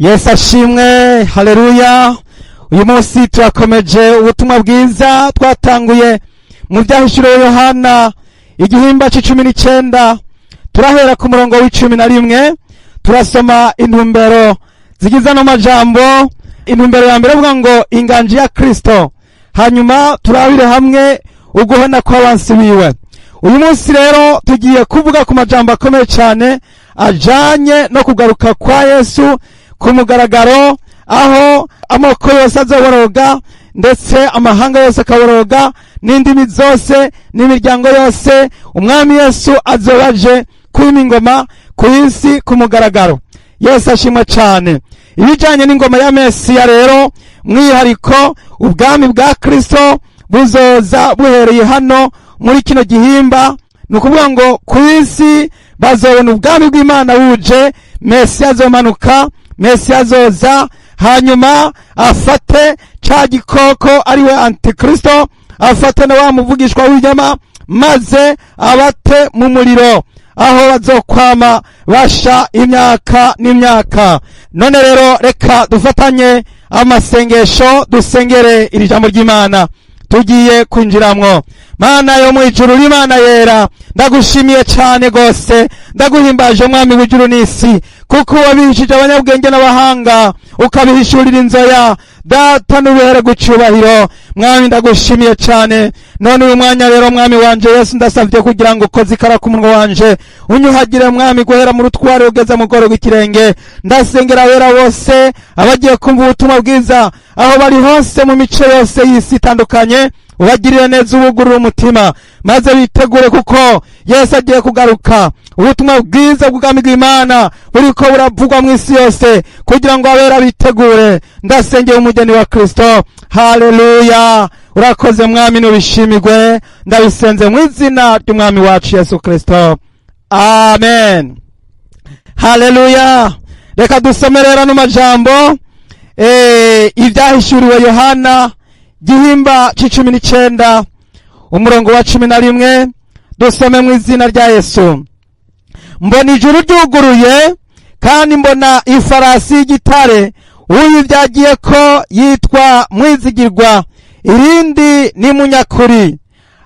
Yesu ashimwe, haleluya. Uyu munsi turakomeje ubutumwa bwiza twatanguye mu byahishuriwe Yohana igihimba c'19. Turahera ku murongo w'11 turasoma intumbero zigiza no majambo. Intumbero ya mbere avuga ngo inganji ya Kristo, hanyuma turabire hamwe uguhona kw'abansi biwe. Uyu munsi rero tugiye kuvuga ku majambo akomeye cyane ajanye no kugaruka kwa Yesu ku mugaragaro, aho amoko yose azoboroga ndetse amahanga yose akaboroga n'indimi zose n'imiryango yose. Umwami Yesu azobaje kwima ingoma ku isi ku mugaragaro. Yesu ashimwe cyane. Ibijanye n'ingoma ya Mesiya rero mwihariko ubwami bwa Kristo buzoza buhereye hano muri kino gihimba. Nukuvuga ngo ku isi bazobona ubwami bw'Imana buje, Mesiya azomanuka, Mesiya azoza, hanyuma afate ca gikoko ariwe Antikristo, afate na wa muvugishwa w'inyama, maze abate mu muriro aho bazokwama basha imyaka n'imyaka. None rero reka dufatanye amasengesho dusengere iri jambo ry'Imana tugiye kwinjiramwo. Mana yo mwijuru, Imana yera, ndagushimiye cyane gose, ndaguhimbaje mwami w'ijuru n'isi, kuko wabishije abanyabwenge n'abahanga ukabihishurira inzoya. Data nubuhere gucubahiro mwami, ndagushimiye cyane. None uyu mwanya rero mwami wanje Yesu, ndasavye kugira ngo ukoze ikara ku munwa wanje, unyuhagire mwami guhera mu rutware ugeza mu goro gw'ikirenge. Ndasengera wera bose abagiye kumva ubutumwa bwiza aho bari hose mu mice yose y'isi itandukanye, ubagirire neza, ubugurura umutima, maze bitegure kuko Yesu agiye kugaruka. Ubutumwa bwiza bw'ubwami bw'Imana buriko buravugwa mu isi yose kugira ngo abera bitegure. Ndasengeye umugeni wa Kristo. Haleluya. Urakoze mwami, nubishimirwe, ndabisenze mu izina ry'umwami wacu Yesu Kristo, amen. Haleluya. Reka dusomerera no majambo ivyahishuriwe Yohana gihimba c'19 umurongo wa 11. Dusome mu izina rya Yesu. Mbona ijuru ryuguruye, kandi mbona ifarasi y'igitare, uyivyagiye ko yitwa Mwizigirwa, irindi ni Munyakuri,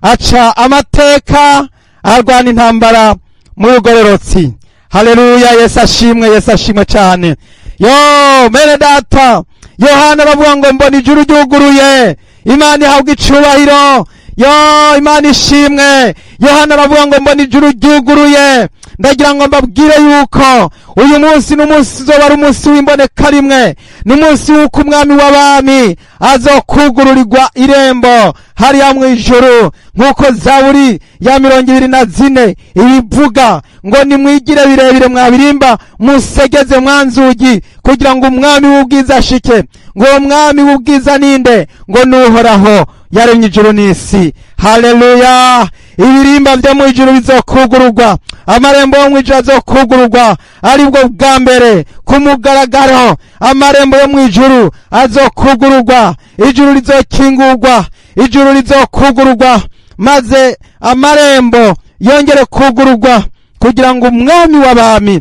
aca amateka, arwana intambara mu bugororotsi. Haleluya. Yesu ashimwe, Yesu ashimwe cyane. Yo mene data, Yohana aravuga ngo mbona ijuru ryuguruye, Imana ihabwa icubahiro. Yo Imana ishimwe. Yohana aravuga ngo mbona ijuru ryuguruye. Ndagira ngo mbabwire yuko uyu munsi n'umunsi uzoba ari umunsi w'imboneka rimwe, n'umunsi w'uko umwami w'abami azokugururirwa irembo hariya mu ijuru, nk'uko Zaburi ya 24 ibivuga ngo nimwigire birebire mwabirimba, musegeze mwanzugi, kugira ngo umwami w'ubwiza ashike. Ngo umwami w'ubwiza ninde? Ngo nuhoraho yaremye ijuru n'isi. Haleluya. Ibirimba byo mu ijuru bizokugururwa, amarembo yo mu ijuru azokugururwa, aribwo bwa mbere ku mugaragaro. Amarembo yo mu ijuru azokugururwa, ijuru rizokingurwa, ijuru rizokugururwa, maze amarembo yongere kugururwa, kugira ngo umwami w'abami,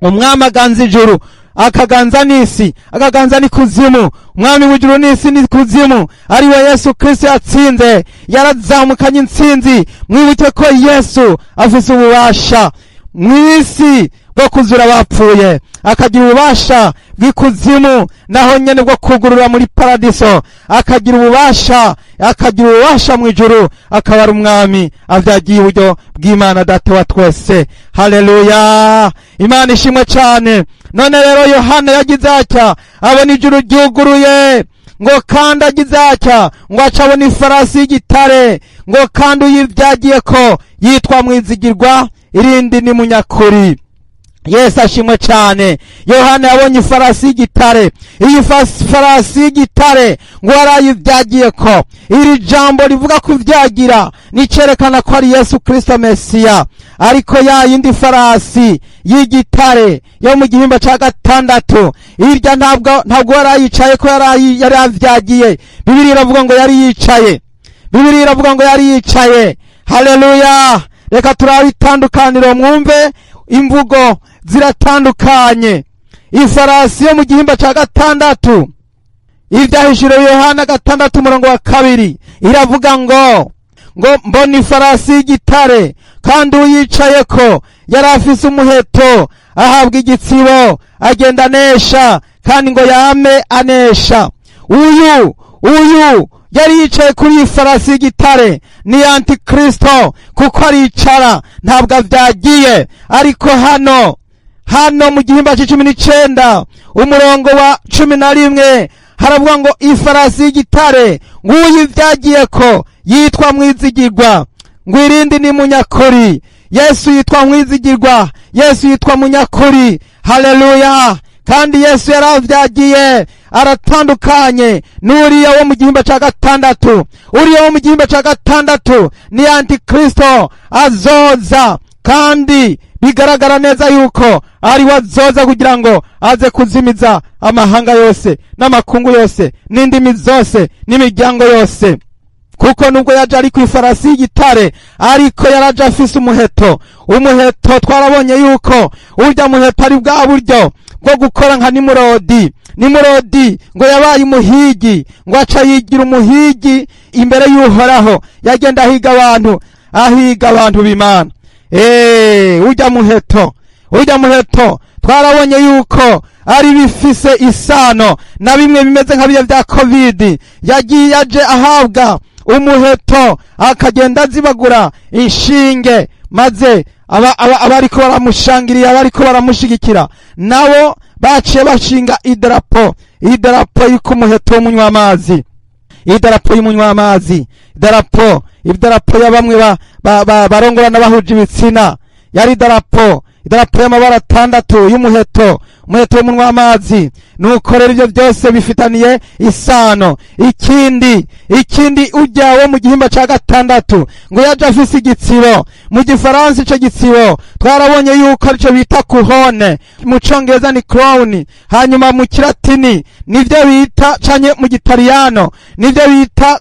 umwami aganza ijuru, akaganza n'isi, akaganza n'ikuzimu. Umwami w'ijuru n'isi n'ikuzimu ariwe Yesu Kristo yatsinze, yarazamukanye intsinzi. Mwibuke ko Yesu afise ububasha mw'isi bwo kuzura abapfuye, akagira ububasha bw'ikuzimu naho nyene bwo kugurura muri paradiso, akagira ububasha mu ijuru, akaba ari umwami avyagiye uburyo bw'Imana Data wa twese. Haleluya. Imana ishimwe cyane. None rero Yohana yagize atya, abona ijuru ryuguruye, ngo kandi agize atya, ngo acabona ifarasi y'igitare, ngo kandi uyivyagiye ko yitwa Mwizigirwa, irindi ni Munyakuri. Yesu ashimwe cyane. Yohana yabonye ifarasi y'igitare. Iyi farasi y'igitare ngo yarayivyagiye ko. Iri jambo rivuga kuvyagira nicerekana ko ari Yesu Kristo Mesiya. Ariko ya yindi farasi y'igitare yo mu gihimba ca 6, irya ntabwo yarayicaye ko yari avyagiye. Bibiliya iravuga ngo yari yicaye. Bibiliya iravuga ngo yari yicaye. Haleluya. Reka turabitandukaniro mwumve imvugo ziratandukanye. ifarasi yo mu gihimba ca gatandatu. Ivyahishuriwe Yohana 6:2 iravuga ngo mbona ifarasi y'igitare, kandi uyicayeko yari afise umuheto, ahabwa igitsibo, agenda anesha, kandi ngo yame anesha. Uyu yari yicaye kuri iyi farasi y'igitare ni Antikristo, kuko aricara ntabwo avyagiye. Ariko hano mu gihimba c'19 umurongo wa 11 haravuga ngo ifarasi y'igitare nguyu ivyagiyeko yitwa mwizigirwa, ngo irindi ni munyakuri. Yesu yitwa mwizigirwa, Yesu yitwa munyakuri. Haleluya! Kandi Yesu yaravyagiye, aratandukanye n'uriya wo mu gihimba ca gatandatu. Uriya wo mu gihimba ca gatandatu ni Antikristo azoza, kandi bigaragara neza yuko ari wazoza kugira ngo aze kuzimiza amahanga yose n'amakungu yose n'indimi zose n'imiryango yose. Kuko nubwo yaje ari kw'ifarasi y'igitare, ariko yaraje afise umuheto. Umuheto twarabonye yuko urya muheto ari bwa buryo bwo gukora nka Nimurodi ngo yabaye umuhigi, ngo aca yigira umuhigi imbere y'Uhoraho, yagenda ahiga abantu b'Imana. Urya muheto twarabonye yuko ari bifise isano na bimwe bimeze nka biye vya COVID. Yaje ahabwa umuheto, akagenda azibagura inshinge, maze abariko baramushangiriye, abariko baramushigikira nabo baciye bashinga idarapo y'uko umuheto w'umunywamazi, idarapo y'umunywamazi, idarapo ya bamwe barongorana bahuje ibitsina. Yari idarapo y'amabara 6 y'umuheto w'umunywamazi. Nuko rero ivyo byose bifitaniye isano. Ikindi urya wo mu gihimba ca gatandatu ngo yaje afise igitsibo. Mu gifaransa ico gitsibo twarabonye yuko arico bita couronne, mu congereza ni crown, hanyuma mu kilatini nivyo bita, canke mu gitaliyano nivyo bita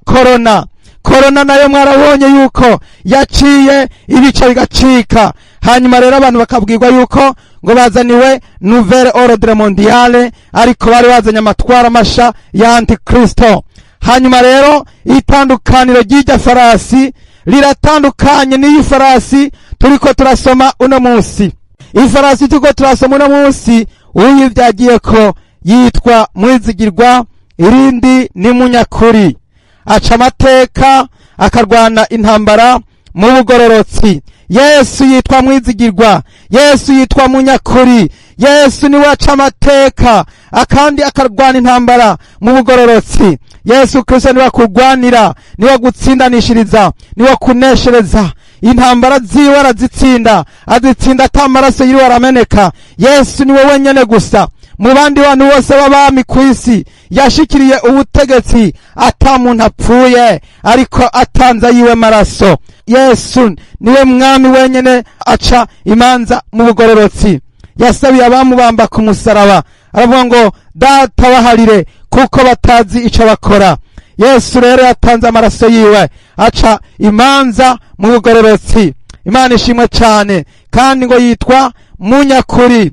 corona nayo mwarabonye yuko yaciye ibice bigacika. Hanyuma rero abantu bakabwirwa yuko ngo bazaniwe nouvelle ordre mondiale, ariko bari bazanye amatwara masha ya Antikristo. Hanyuma rero itandukaniro ry'irya farasi riratandukanye n'iyi farasi turiko turasoma uno munsi. Ifarasi turiko turasoma uno munsi uyu vyagiyeko yitwa mwizigirwa, irindi ni munyakuri. Aca amateka, akarwana intambara mu bugororotsi. Yesu yitwa mwizigirwa, Yesu yitwa munyakuri. Yesu niwe aca amateka, akandi akarwana intambara mu bugororotsi. Yesu Kristo niwe kurwanira, niwe gutsindanishiriza, niwe kuneshereza. Intambara ziwe arazitsinda, azitsinda ata maraso yiriwe arameneka. Yesu niwe wenyene gusa mu bandi bantu bose b'abami kw'isi yashikiriye ubutegetsi ata muntu apfuye, ariko atanza yiwe maraso. Yesu niwe mwami wenyene aca imanza mu bugororotsi. Yasabiye abamubamba ku musaraba, aravuga ngo data baharire kuko batazi ico bakora. Yesu rero yatanze amaraso yiwe aca imanza mu bugororotsi. Imana ishimwe cyane. Kandi ngo yitwa munyakuri.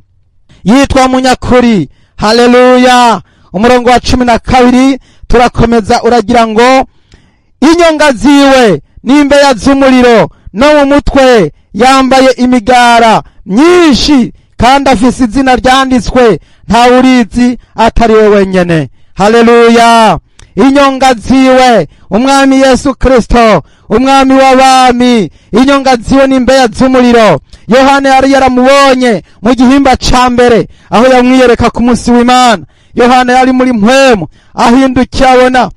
Haleluya! Umurongo wa 12 turakomeza, uragira ngo inyonga ziwe n'imbeya z'umuriro, no mu mutwe yambaye imigara myinshi, kandi afise izina ryanditswe nta urizi atari we wenyene. Haleluya! Inyonga ziwe umwami Yesu Kristo, umwami w'abami, inyonga ziwe n'imbeya z'umuriro. Yohana yari yaramubonye mu gihimba ca mbere aho yamwiyereka ku munsi w'Imana. Yohana yari muri mpwemu, ahindukiye abona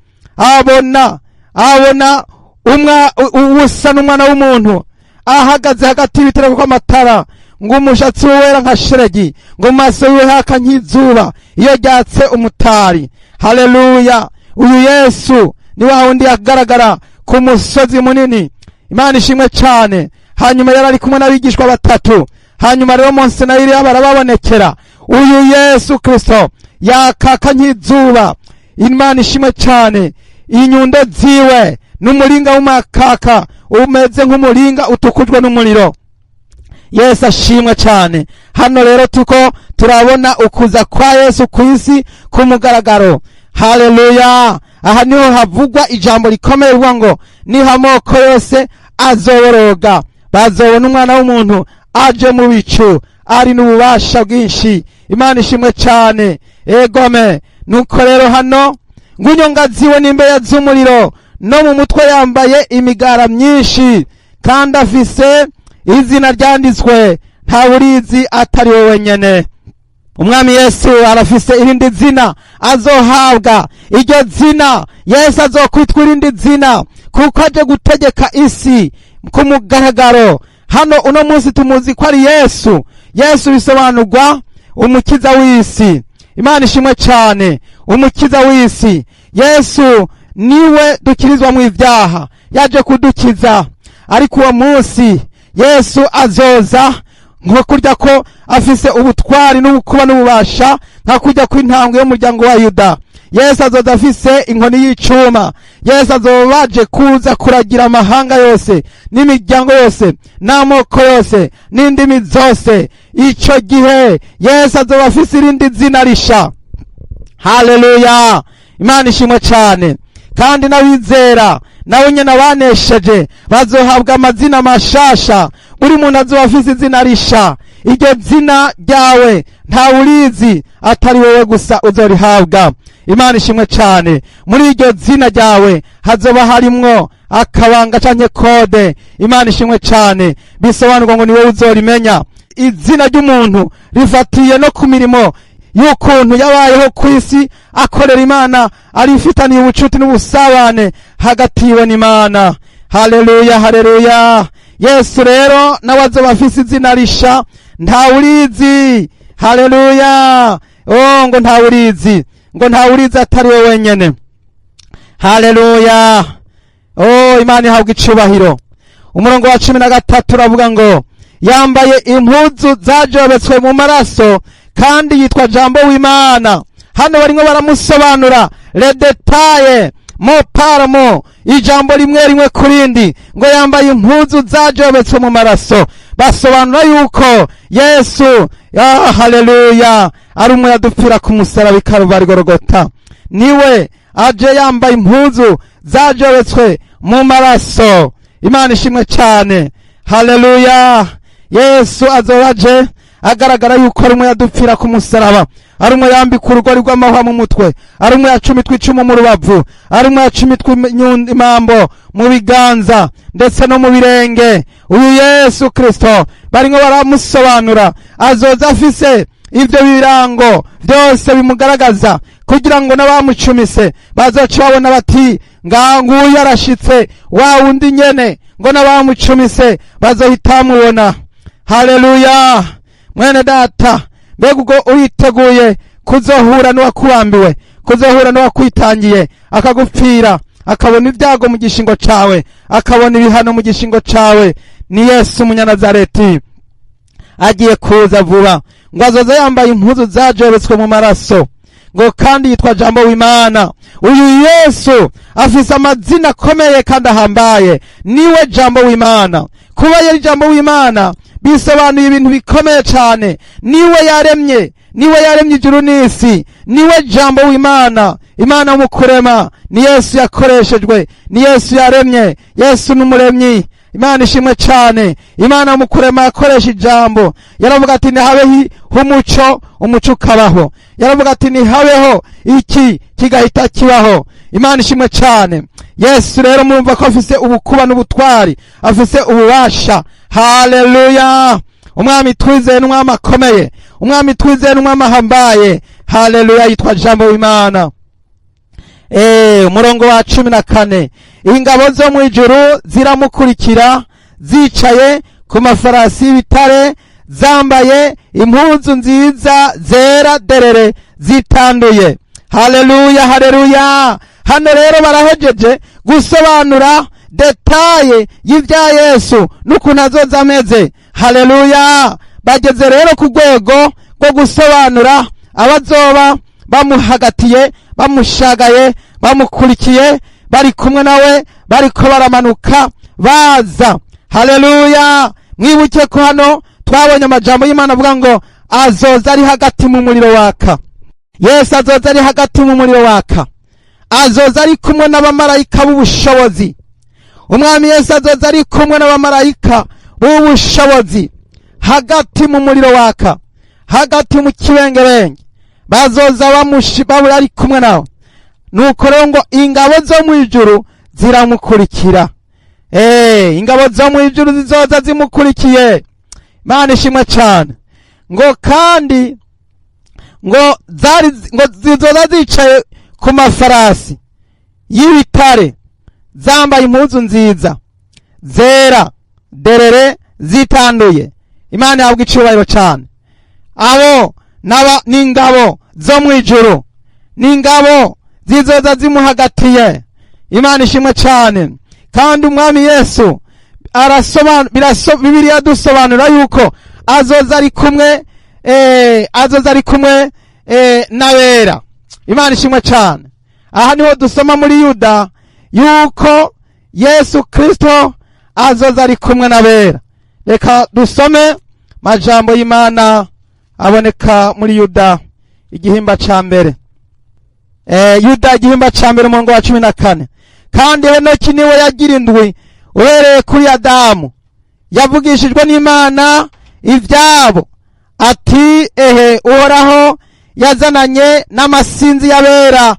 usa n'umwana w'umuntu ahagaze hagati y'ibitereko kw'amatara, ngo umushatsi we wera nka sheregi, ngo mu maso yiwe haka nk'izuba iyo ryatse umutari. Haleluya! Uyu Yesu ni wa wundi yagaragara ku musozi munini. Imana ishimwe cyane. Hanyuma yari ari kumwe n'abigishwa 3. Hanyuma rero Mose na Eliya barababonekera. Uyu Yesu Kristo yakaka nk'izuba. Imana ishimwe cyane. Inyundo ziwe n'umuringa w'umakaka umeze nk'umuringa utukujwe n'umuriro. Yesu ashimwe cyane. Hano rero turabona ukuza kwa Yesu kw'isi ku mugaragaro. Haleluya! Aha niho havugwa ijambo rikomeye rivuga ngo niho amoko yose azoboroga, bazobona umwana w'umuntu aje mu bicu ari n'ububasha bwinshi. Imana ishimwe cyane. Egome, nuko rero hano ngunyongaziwe n'imbeya z'umuriro, no mu mutwe yambaye imigara myinshi, kandi afise izina ryanditswe nta burizi atari we wenyene. Umwami Yesu arafise irindi zina azohabwa. Iryo zina Yesu azokwitwa irindi zina kuko aje gutegeka isi ku mugaragaro. Hano uno munsi tumuzi ko ari Yesu. Yesu bisobanurwa umukiza w'isi. Imana ishimwe cyane. Umukiza w'isi. Yesu niwe dukirizwa mu ivyaha, yaje kudukiza. Ariko uwo munsi Yesu azoza nko kurya ko afise ubutwari n'ubukuba n'ububasha nka kurya kw'intambwe y'umuryango wa Yuda. Yesu azoza afise inkoni y'icuma. Yesu azobaje kuza kuragira amahanga yose n'imiryango yose n'amoko yose n'indimi zose. Ico gihe Yesu azoba afise irindi zina risha. Haleluya! Imana ishimwe cyane. Kandi n'abizera nawe nyene abanesheje bazohabwa amazina mashasha. Buri muntu azoba afise izina risha. Iryo zina ryawe nta urizi atari wowe gusa uzorihabwa. Imana ishimwe cyane. Muri iryo zina ryawe hazoba harimwo akabanga canke kode. Imana ishimwe cyane. Bisobanurwa ngo ni wowe uzorimenya. Izina ry'umuntu rifatiye no ku mirimo y'ukuntu yabayeho kw'isi akorera Imana, arifitaniye ubucuti n'ubusabane hagati yiwe n'Imana. Haleluya, haleluya. Yesu rero nawe azoba afise izina risha, nta urizi. Haleluya! Ngo nta urizi, ngo nta urizi atari we wenyene. Haleluya! Imana ihabwa icubahiro. Umurongo wa 13 uravuga ngo yambaye impuzu zajobetswe mu maraso, kandi yitwa Jambo w'Imana. Hano barimwe baramusobanura le detaye mo paramo, ijambo rimwe kurindi, ngo yambaye impuzu zajobetswe mu maraso. Basobanura yuko Yesu, haleluya, ari umwe yadupfira ku musaraba i Kalvari Golgota. Niwe aje yambaye impuzu zajobetswe mu maraso. Imana ishimwe cyane. Haleluya! Yesu azobaje agaragara yuko ari umwe yadupfira ku musaraba, ari umwe yambika urugori rw'amahwa mu mutwe, ari umwe yacumitwa icumu mu rubavu, ari umwe yacumitwa imambo mu biganza ndetse no mu birenge. Uyu Yesu Kristo barimwe baramusobanura, azoza afise ivyo birango byose bimugaragaza, kugira ngo n'abamucumise bazoca babona bati nguyu yarashitse, wa wundi nyene, ngo n'abamucumise bazohita mubona. Haleluya! Mwene data, mbega ubwo uriteguye kuzohura n'uwakurambiwe, kuzohura n'uwakwitangiye akagupfira, akabona ibyago mu gishingo cawe, akabona ibihano mu gishingo cawe? Ni Yesu Umunyanazareti agiye kuza vuba, ngo azoza yambaye impuzu zajobetswe mu maraso, ngo kandi yitwa Jambo w'Imana. Uyu Yesu afise amazina akomeye kandi ahambaye. Niwe Jambo w'Imana. Kuba yari Jambo w'Imana bisobanuye ibintu bikomeye cyane. Niwe yaremye ijuru n'isi. Niwe Jambo w'Imana. Imana mu kurema ni Yesu yakoreshejwe, ni Yesu yaremye. Yesu n'umuremyi. Imana ishimwe cyane. Imana mu kurema yakoresha ijambo. Yaravuga ati nihabeho umuco, umuco ukabaho. Yaravuga ati nihabeho iki, kigahita kibaho. Imana ishimwe cyane. Yesu rero murumva ko afise ubukuba n'ubutwari, afise ububasha. Haleluya! Umwami twizeye n'umwami akomeye, umwami twizeye n'umwami ahambaye. Haleluya! Yitwa Jambo w'Imana. Umurongo wa 14, ingabo zo mu ijuru ziramukurikira zicaye ku mafarasi y'ibitare, zambaye impuzu nziza zera derere zitanduye. Haleluya, haleluya! Hano rero barahejeje gusobanura detaye y'ivya Yesu n'ukuntu azoza ameze. Haleluya! Bageze rero ku rwego rwo gusobanura abazoba bamuhagatiye, bamushagaye, bamukurikiye, bari kumwe nawe, bariko baramanuka baza. Haleluya! Mwibuke ko hano twabonye amajambo y'Imana avuga ngo azoza ari hagati mu muriro waka. Yesu azoza ari hagati mu muriro waka, azoza ari kumwe n'abamarayika b'ubushobozi. Umwami Yesu azoza ari kumwe n'abamarayika b'ubushobozi hagati mu muriro waka, hagati mu kibengerenge, bazoza babura ari kumwe nawe. Nuko rero ngo ingabo zo mu ijuru ziramukurikira. Ingabo zo mu ijuru zizoza zimukurikiye. Imana ishimwe cyane. Ngo kandi ngo zizoza zicaye ku mafarasi y'ibitare, zambaye impuzu nziza zera derere zitanduye. Imana yahabwa icyubahiro cyane. Abo n'ingabo zo mu ijuru, n'ingabo zizoza zimuhagatiye. Imana ishimwe cyane. Kandi umwami Yesu Bibiliya dusobanura yuko azoza ari kumwe n'abera. Imana ishimwe cyane. Aha niho dusoma muri Yuda yuko Yesu Kristo azoza ari kumwe n'abera. Reka dusome majambo y'Imana aboneka muri Yuda igihimba ca mbere. Yuda igihimba ca mbere umurongo wa 14. Kandi Henoki niwe yagira indwi uhereye kuri Adamu, yavugishijwe n'Imana ivyabo ati Uhoraho yazananye n'amasinzi y'abera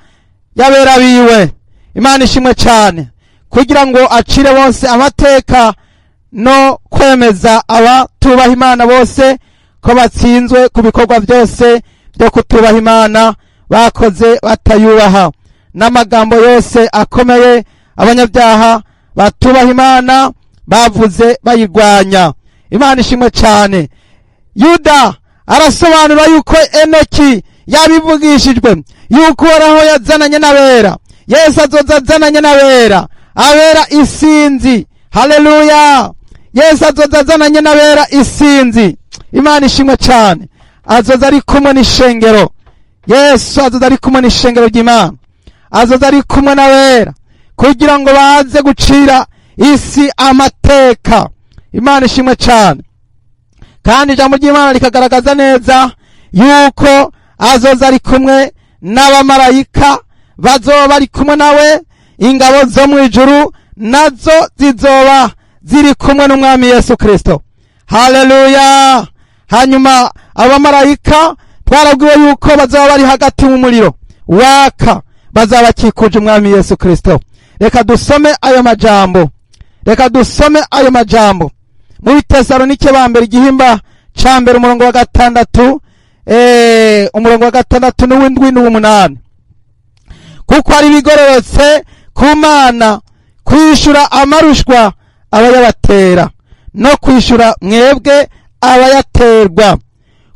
biwe. Imana ishimwe cyane, kugira ngo acire bose amateka no kwemeza abatubaha Imana bose ko batsinzwe ku bikorwa byose byo kutubaha Imana bakoze batayubaha, n'amagambo yose akomeye abanyabyaha batubaha Imana bavuze bayirwanya. Imana ishimwe cyane. Yuda arasobanura yuko Enoki yabivugishijwe yuko Uhoraho yazananye n'abera. Yesu azoza azananye n'abera, abera isinzi. Haleluya. Yesu azoza azananye n'abera isinzi. Imana ishimwe cyane. Azoza ari kumwe n'ishengero. Yesu azoza ari kumwe n'ishengero ry'Imana, azoza ari kumwe n'abera kugira ngo baze gucira isi amateka. Imana ishimwe cyane. Kandi ijambo ry'Imana rikagaragaza neza yuko azoza ari kumwe n'abamarayika bazoba bari kumwe nawe. Ingabo zo mu ijuru nazo zizoba ziri kumwe n'umwami Yesu Kristo. Haleluya. Hanyuma abamarayika twarabwiwe yuko bazoba bari hagati mu muriro waka, bazaba bakikuje umwami Yesu Kristo. Reka dusome ayo majambo. Muri Tesalonike ba mbere igihimba ca mbere umurongo wa 6, umurongo wa 6 n'uw'indwi n'uw'umunani. Kuko ari bigororotse ku Mana kwishura amarushwa abayabatera no kwishura mwebwe abayaterwa,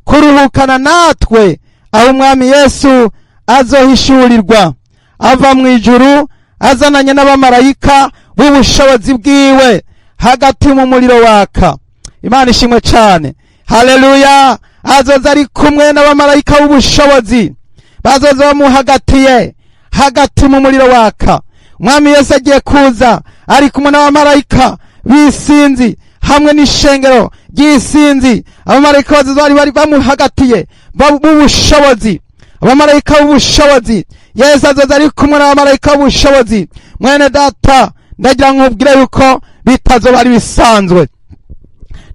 kuruhukana natwe aho umwami Yesu azohishurirwa ava mu ijuru azananye n'abamarayika b'ubushobozi bwiwe hagati mu muriro waka. Imana ishimwe cyane. Haleluya. Azoza ari kumwe n'abamarayika b'ubushobozi, bazoza bamuhagatiye hagati mu muriro waka. Umwami Yesu agiye kuza ari kumwe n'abamarayika b'isinzi hamwe n'ishengero ry'isinzi. Abamarayika bazoza bari bamuhagatiye b'ubushobozi, abamarayika b'ubushobozi. Yesu azoza ari kumwe n'abamarayika b'ubushobozi. Mwene data, ndagira nkubwire yuko bitazoba ari bisanzwe,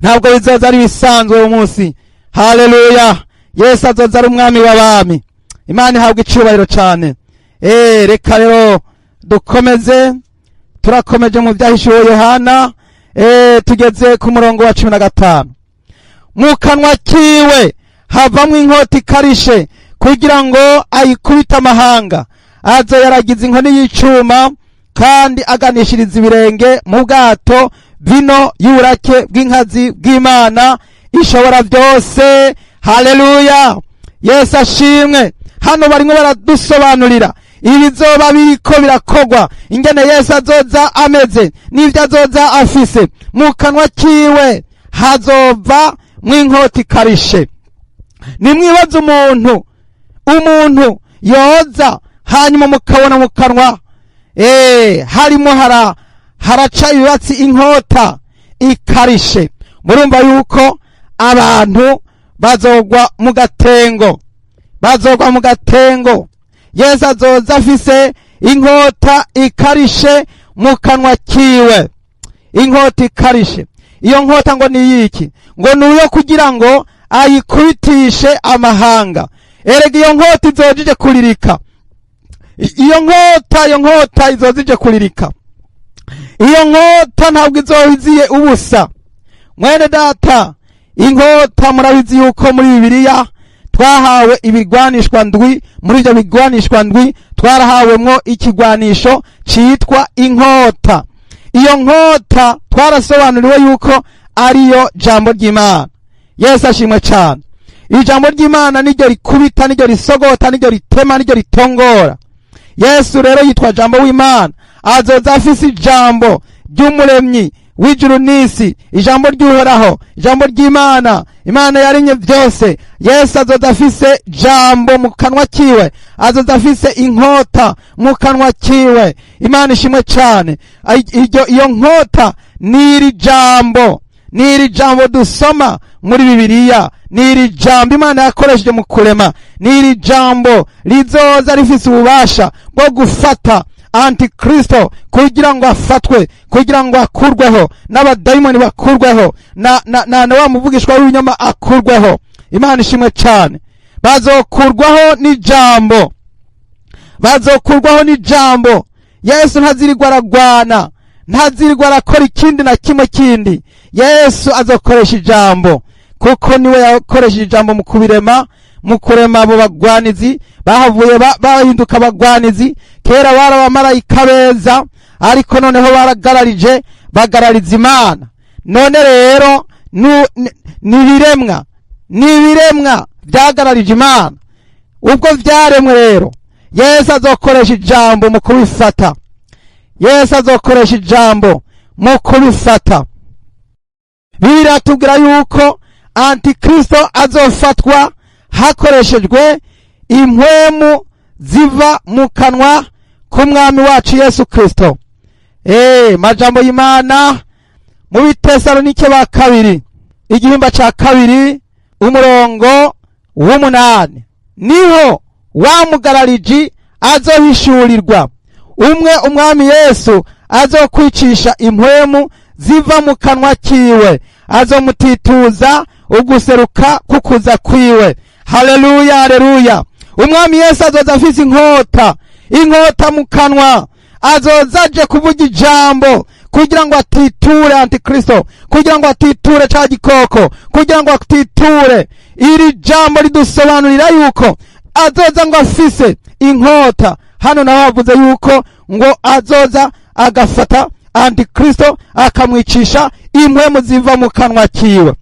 ntabwo bizoza ari bisanzwe uyu munsi. Haleluya. Yesu azoza ari umwami w'abami. Imana ihabwa icyubahiro cyane. Reka rero dukomeze, turakomeje mu byahishuwe Yohana. Tugeze ku murongo wa 15. Mu kanwa kiwe havamwo inkota ikarishe kugira ngo ayikubite amahanga. Azo yaragize inkoni y'icuma kandi aganishiriza ibirenge mu bwato vino y'uburake bw'inkazi bw'Imana ishobora byose. Haleluya. Yesu ashimwe. Hano barimo baradusobanurira ibizoba biriko birakogwa, ingene Yesu azoza ameze n'ivyo azoza afise. Mu kanwa kiwe hazova mw'inkota ikarishe. Nimwibaza umuntu yoza hanyuma mukabona mu kanwa harimo haraca ibibatsi inkota ikarishe. Murumva yuko abantu bazogwa mu gatengo, bazogwa mu gatengo. Yesu azoza afise inkota ikarishe mu kanwa kiwe, inkota ikarishe. Iyo nkota ngo ni iki? Ngo nuyo kugira ngo ayikubitishe amahanga. Erega iyo nkota izojije kuririka, iyo nkota izojije kuririka. Iyo nkota ntabwo izohiziye ubusa. Mwene data, inkota murabizi yuko muri Bibiliya twahawe ibigwanishwa ndwi. Muri ibyo bigwanishwa ndwi twarahawemwo ikigwanisho citwa inkota. Iyo nkota twarasobanuriwe yuko ariyo jambo ry'Imana. Yesu ashimwe cyane. Ijambo ry'Imana niryo rikubita, niryo risogota, niryo ritema, niryo ritongora. Yesu rero yitwa jambo w'Imana, azoza afise ijambo ry'umuremyi w'ijuru n'isi, ijambo ry'Uhoraho, ijambo ry'Imana, Imana yaremye byose. Yesu azoza afise jambo mu kanwa kiwe, azoza afise inkota mu kanwa kiwe. Imana ishimwe cyane. Iyo nkota niri jambo dusoma muri Bibiliya, niri jambo Imana yakoresheje mu kurema, niri jambo rizoza rifise ububasha bwo gufata Antikristo kugira ngo afatwe, kugira ngo akurweho, n'abadayimoni bakurweho, na wa muvugishwa w'ibinyoma akurweho. Imana ishimwe cyane. Bazokurwaho n'ijambo, bazokurwaho n'ijambo. Yesu ntazirirwa aragwana, ntazirirwa arakora ikindi na kimwe kindi. Yesu azokoresha ijambo, kuko niwe yakoresheje ijambo mu kubirema, mu kurema abo bagwanizi. Bahavuye bahinduka abagwanizi. Kera bari abamarayika beza, ariko noneho bagarariza Imana. None rero n'ibiremwa byagararije Imana. Ubwo vyaremwe rero, Yesu azokoresha ijambo mu kubifata. Yesu azokoresha ijambo mu kubifata. Bibiliya tubwira yuko Antikristo azofatwa hakoreshejwe impwemu ziva mu kanwa k'umwami wacu Yesu Kristo. Majambo y'Imana mu Bitesalonike ba kabiri, igihimba ca kabiri, umurongo w'8, niho wa mugarariji azohishurirwa, umwe umwami Yesu azokwicisha impwemu ziva mu kanwa kiwe, azomutituza uguseruka kukuza kwiwe. Haleluya, haleluya. Umwami Yesu azoza afise inkota mu kanwa, azoza aje kuvuga ijambo kugira ngo atiture Antikristo, kugira ngo atiture ca gikoko, kugira ngo atiture. Iri jambo ridusobanurira yuko azoza ngo afise inkota. Hano naho havuze yuko ngo azoza agafata Antikristo akamwicisha impwemu ziva mu kanwa kiwe.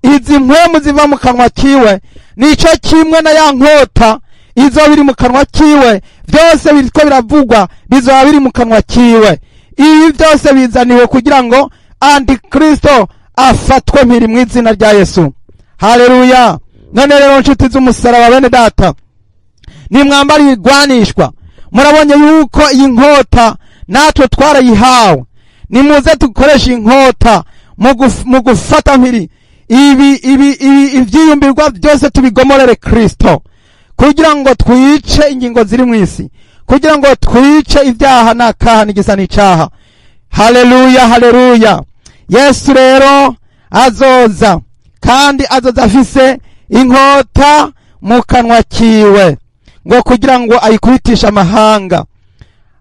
Izi mpwemu ziva mu kanwa kiwe nico kimwe na ya nkota izo biri mu kanwa kiwe. Byose biriko biravugwa bizoba biri mu kanwa kiwe. Ibi byose bizaniwe kugira ngo Antikristo afatwe mpiri mu izina rya Yesu. Haleluya. None rero nshuti z'umusaraba bene data, nimwambara igwanishwa. Murabonye yuko iyi nkota natwe twarayihawe. Nimuze dukoresha inkota mu gufata mpiri ivyiyumbirwa byose tubigomorere Kristo, kugira ngo twice ingingo ziri mu isi, kugira ngo twice ibyaha n'akaha n'igisa n'icaha. Haleluya, haleluya. Yesu rero azoza, kandi azoza afise inkota mu kanwa kiwe, ngo kugira ngo ayikubitisha amahanga.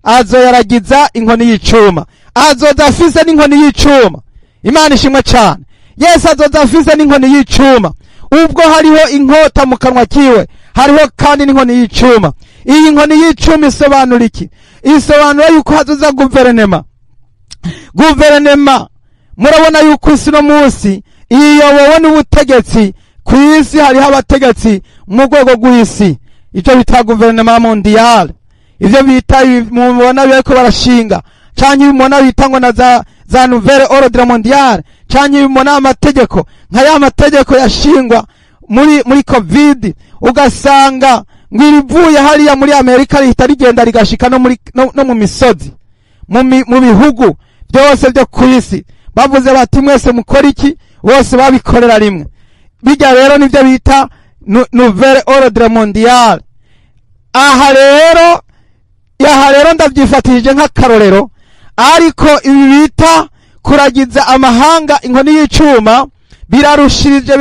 Azoyaragiza inkoni y'icuma, azoza afise n'inkoni y'icuma. Imana ishimwe cyane. Yesu azoza afise n'inkoni y'icuma. Ubwo hariho inkota mu kanwa kiwe, hariho kandi n'inkoni y'icuma. Iyi nkoni y'icuma isobanura iki? Isobanura yuko hazoza guverinema. Murabona yuko isi no munsi iyobowe n'ubutegetsi. Ku isi hariho abategetsi mu rwego rw'isi, icyo bita guverinema mondiale. Ivyo bita mubona biriko barashinga, canke bimona bita ngo na za nouvelle ordre mondiale, canke bimona amategeko nka ya mategeko yashingwa muri covid. Ugasanga ngirivuye hariya muri Amerika rihita rigenda rigashika no mu misozi, mu bihugu byose byo ku isi. Bavuze bati mwese mukora iki? Bose babikorera rimwe. bijya rero nibyo bita nouvelle ordre mondiale. Aha rero ndavyifatije nk'akarorero, ariko ibi bita kuragiza amahanga inkoni y'icuma birarushirije,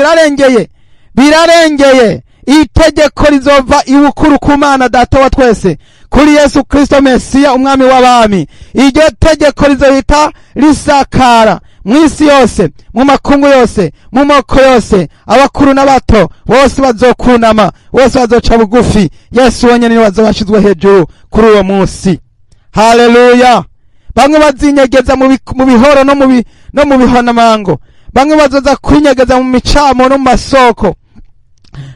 birarengeye itegeko rizova ibukuru ku Mana Data wa twese, kuri Yesu Kristo Mesiya umwami w'abami. Iryo tegeko rizohita risakara mw'isi yose, mu makungu yose, mu moko yose, abakuru n'abato bose bazokunama, bose bazoca bugufi. Yesu wenyene niwe azobashizwe hejuru kuri uwo munsi. Haleluya! Bamwe bazinyegeza mu bihoro no mu bihonamango, bamwe bazoza kwinyegeza mu micamo no mu masoko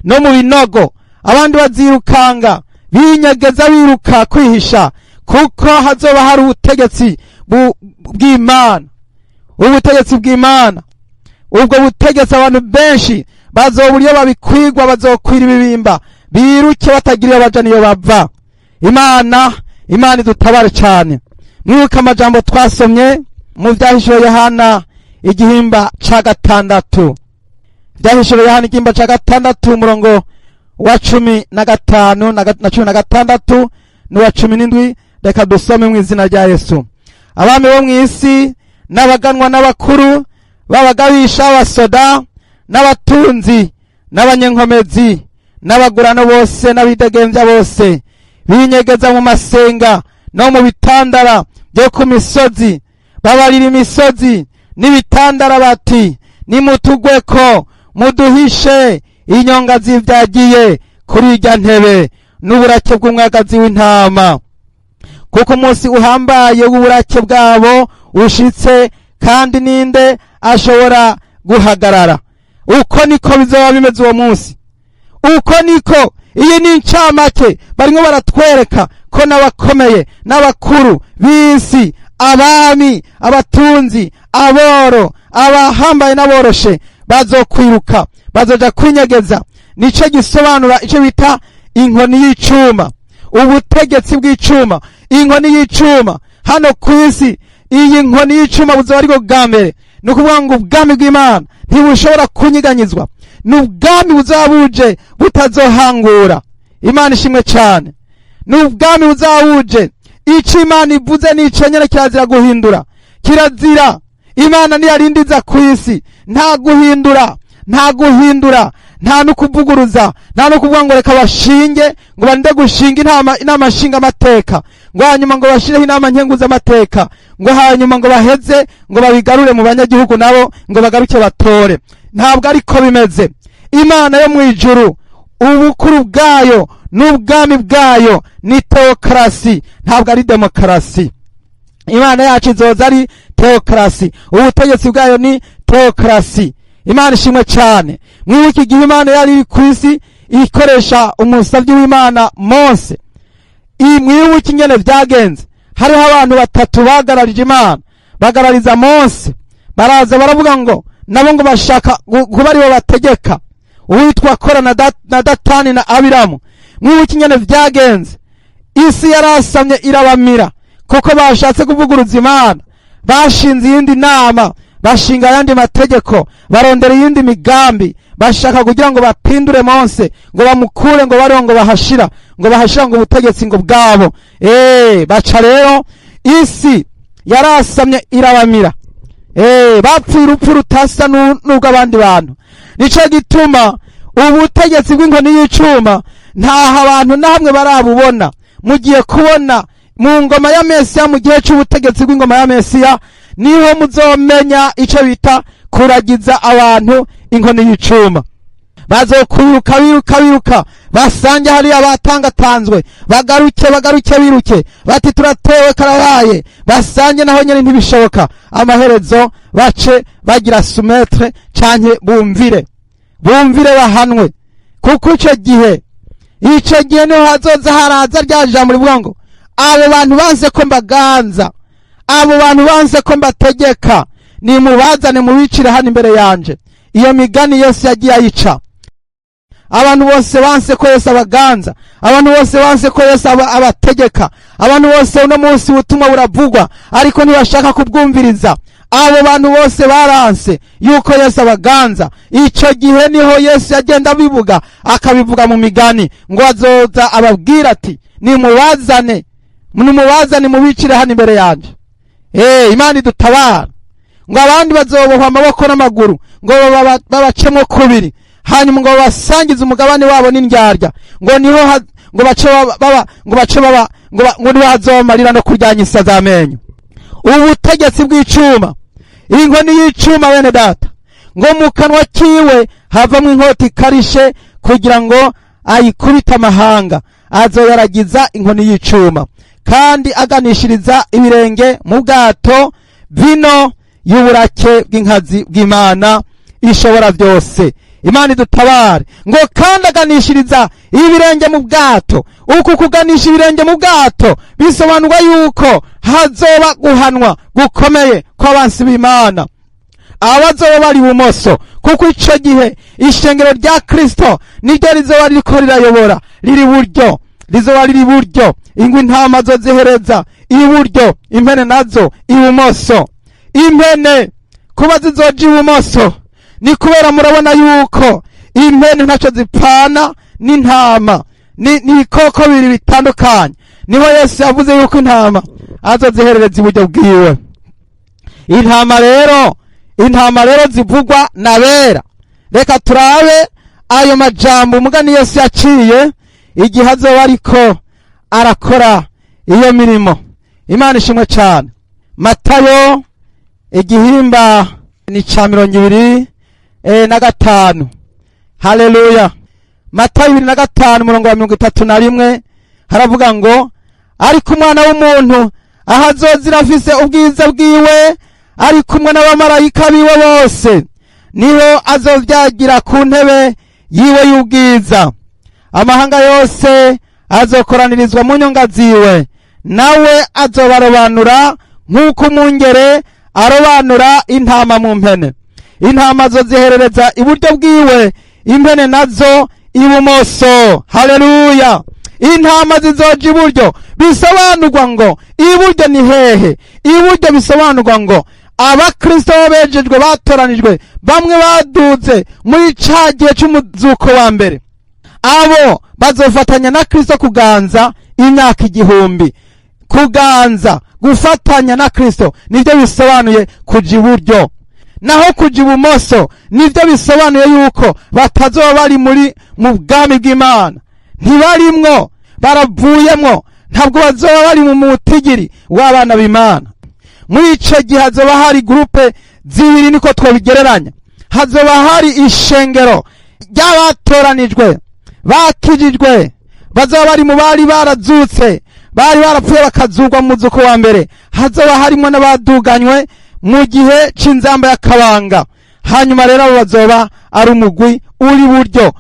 no mu binogo, abandi bazirukanga binyegeza biruka kwihisha, kuko hazoba hari ubutegetsi bw'Imana. Ubutegetsi bw'Imana, ubwo butegetsi abantu benshi bazobura iyo babikwigwa, bazokwira ibibimba biruke batagira baja niyo bava. Imana idutabare cyane. Mwibuka amajambo twasomye mu Vyahishuriwe Yohana igihimba ca 6. Vyahishuriwe Yohana igihimba ca 6 umurongo wa 15 na 16 n'uwa 17. Reka dusome mu izina rya Yesu. Abami bo mw'isi n'abaganwa n'abakuru b'abagabisha, abasoda n'abatunzi n'abanyenkomezi n'abagurano bose n'abidegembya bose binyegeza mu masenga no mu bitandara byo ku misozi, babarira imisozi n'ibitandara bati, nimutugweko muduhishe inyonga zivyagiye kuri irya ntebe n'uburake bw'umwagazi w'intama, kuko umunsi uhambaye w'uburake bwabo ushitse, kandi ninde ashobora guhagarara? Uko niko bizoba bimeze uwo munsi. Uko niko, iyi ni incamake barimo baratwereka ko n'abakomeye n'abakuru b'isi, abami, abatunzi, aboro, abahambaye n'aboroshe bazokwiruka, bazoja kwinyegeza. Nico gisobanura ico bita inkoni y'icuma, ubutegetsi bw'icuma, inkoni y'icuma hano kw'isi. Iyi nkoni y'icuma buzoba ariko bwa mbere, ni ukuvuga ngo ubwami bw'Imana ntibushobora kunyiganyizwa, ni ubwami buzabuje butazohangura. Imana ishimwe cyane. Ni ubwami buzabuje ico Imana ivuze n'ico nyene kirazira guhindura, kirazira. Imana niyarindiza kw'isi, nta guhindura, nta no kuvuguruza, nta no kuvuga ngo reka bashinge, ngo bande gushinga inama nshinga amateka, ngo hanyuma ngo bashireho inama nkenguza amateka, ngo hanyuma ngo baheze ngo babigarure mu banyagihugu nabo ngo bagaruke batore. Ntabwo ariko bimeze. Imana yo mwijuru, ubukuru bwayo n'ubwami bwayo ni teokrasi, ntabwo ari demokarasi. Imana yacu izoza ari teokrasi, ubutegetsi bwayo ni teokrasi. Imana ishimwe cyane. Mwibuke igihe Imana yari kw'isi ikoresha umusavyi w'Imana Mose, mwibuke ingene vyagenze. Hariho abantu 3 bagararije Imana, bagarariza Mose, baraza baravuga ngo nabo ngo bashaka kuba aribo bategeka, uwitwa Kora na Datani na Abiramu. Mwibuke ingene vyagenze. Isi yarasamye irabamira, kuko bashatse kuvuguruza Imana, bashinze iyindi nama, bashinga ayandi mategeko, barondera iyindi migambi, bashaka kugira ngo bapindure Mose, ngo bamukure, ngo bariho ngo bahashira ngo ubutegetsi ngo bwabo. Baca rero isi yarasamye irabamira, bapfuye urupfu rutasa n'ubwo abandi bantu. Nico gituma ubutegetsi bw'inkoni y'icuma ntaho abantu namwe barabubona. Mugiye kubona mu ngoma ya Mesiya, mu gihe cy'ubutegetsi bw'ingoma ya Mesiya, niho muzomenya ico bita kuragiza abantu inkoni y'icuma. Bazokwiruka basange hari abatangatanzwe, bagaruke biruke, bati turatewe karabaye, basange naho nyene ntibishoboka. Amaherezo bace bagira soumettre canke bumvire bahanwe, kuko ico gihe niho hazoza haraza rya jambo rivuga ngo abo bantu banse ko mbaganza, abo bantu banse ko mbategeka, nimubazane mubicire hano imbere yanje. Iyo migani yose yagiye ayica. Abantu bose banse ko Yesu abaganza, abantu bose banse ko Yesu abategeka, abantu bose uno munsi ubutumwa buravugwa ariko ntibashaka kubwumviriza. abo bantu bose baranse yuko Yesu abaganza. Ico gihe niho Yesu yagenda abivuga, akabivuga mu migani ngo azoza ababwira ati nimubazane mubicire hano imbere yanje. Imana idutabara. Ngo abandi bazobohwa amaboko n'amaguru ngo babacemo kubiri, hanyuma ngo basangize umugabane wabo n'indyarya, ngo niho ngo niho hazomarira no kuryanya isa z'amenyo. Ubutegetsi bw'icuma, inkoni y'icuma bene data, ngo mu kanwa kiwe havamwo inkota ikarishe kugira ngo ayikubita amahanga. Azoyaragiza inkoni y'icuma kandi aganishiriza ibirenge mu bwato vino y'uburake bw'inkazi bw'Imana ishobora byose. Imana idutabare. Ngo kandi aganishiriza ibirenge mu bwato. Uku kuganisha ibirenge mu bwato bisobanurwa yuko hazoba guhanwa gukomeye kw'abansi b'Imana, abazoba bari ibumoso, kuko ico gihe ishengero rya Kristo niryo rizoba ririko rirayobora, riri buryo, rizoba riri buryo. Ingwe intama zo zihereza iburyo, impene nazo ibumoso. Impene kuba zizoja ibumoso ni kubera murabona yuko impene ntaco zipfana n'intama, ni ibikoko bibiri bitandukanye. Niho Yesu yavuze yuko intama azoziherereza iburyo bwiwe. Intama rero zivugwa nabera. Reka turabe ayo majambo umugani Yesu yaciye igihe azoba ariko arakora iyo mirimo. Imana ishimwe cyane. Matayo igihimba ni ca 25. Haleluya. Matayo 25:31 haravuga ngo ariko umwana w'umuntu ahazozira afise ubwiza bwiwe ari kumwe n'abamarayika biwe bose, niho azovyagira ku ntebe yiwe y'ubwiza. Amahanga yose azokoranirizwa mu nyonga ziwe, nawe azobarobanura nk'uko umwungere arobanura intama mu mpene. Intama azoziherereza iburyo bwiwe, impene nazo ibumoso. Haleluya. Intama zizoja iburyo bisobanurwa ngo iburyo ni hehe? Iburyo bisobanurwa ngo abakristo bejejwe batoranijwe, bamwe baduze muri ca gihe c'umuzuko wa mbere, abo bazofatanya na Kristo kuganza imyaka 1000. Kuganza, gufatanya na Kristo nivyo bisobanuye kuja iburyo. Naho kuja ibumoso nivyo bisobanuye yuko batazoba bari mu bwami bw'Imana. Ntibarimwo, baravuyemwo, ntabwo bazoba bari mu mutigiri w'abana b'Imana. Muri ico gihe hazoba hari groupe zibiri, niko twobigereranya. Hazoba hari ishengero ry'abatoranijwe bakijijwe, bazoba bari mu bari barazutse, bari barapfuye bakazurwa mu muzuko wa mbere. Hazoba harimo n'abaduganywe mu gihe c'inzamba y'akabanga. Hanyuma rero abo bazoba ari umugwi uri buryo.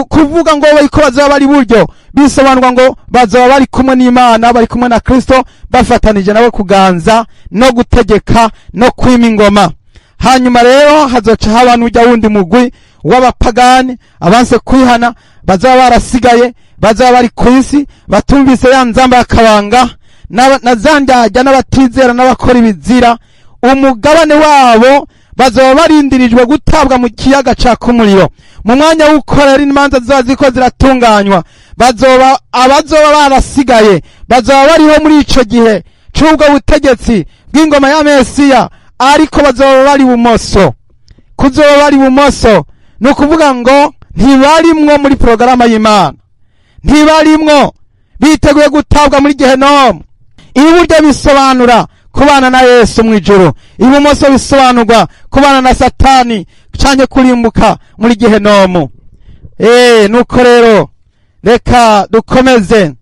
Kuvuga ngo bariko bazoba bari buryo bisobanurwa ngo bazoba bari kumwe n'Imana, bari kumwe na Kristo, bafatanije nawe kuganza no gutegeka no kwima ingoma. Hanyuma rero hazoca haba n'ujya wundi mugwi w'abapagani, abanse kwihana, bazoba barasigaye, bazoba bari ku isi, batumvise ya nzamba y'akabanga na zandajya n'abatizera n'abakora ibizira. Umugabane wabo bazoba barindirijwe gutabwa mu kiyaga caka umuriro. Mu mwanya w'ukorera imanza zizoba ziko ziratunganywa, abazoba barasigaye bazoba bariho muri ico gihe c'ubwo butegetsi bw'ingoma ya Mesiya, ariko bazoba bari bumoso. Kuzoba bari bumoso ni ukuvuga ngo ntibarimwo muri porogaramu y'Imana, ntibarimwo, biteguye gutabwa muri Gehenomu. Iburyo bisobanura kubana na Yesu mwijuru, ibumoso bisobanurwa kubana na Satani canke kurimbuka muri Gehenomu. Nuko rero reka dukomeze.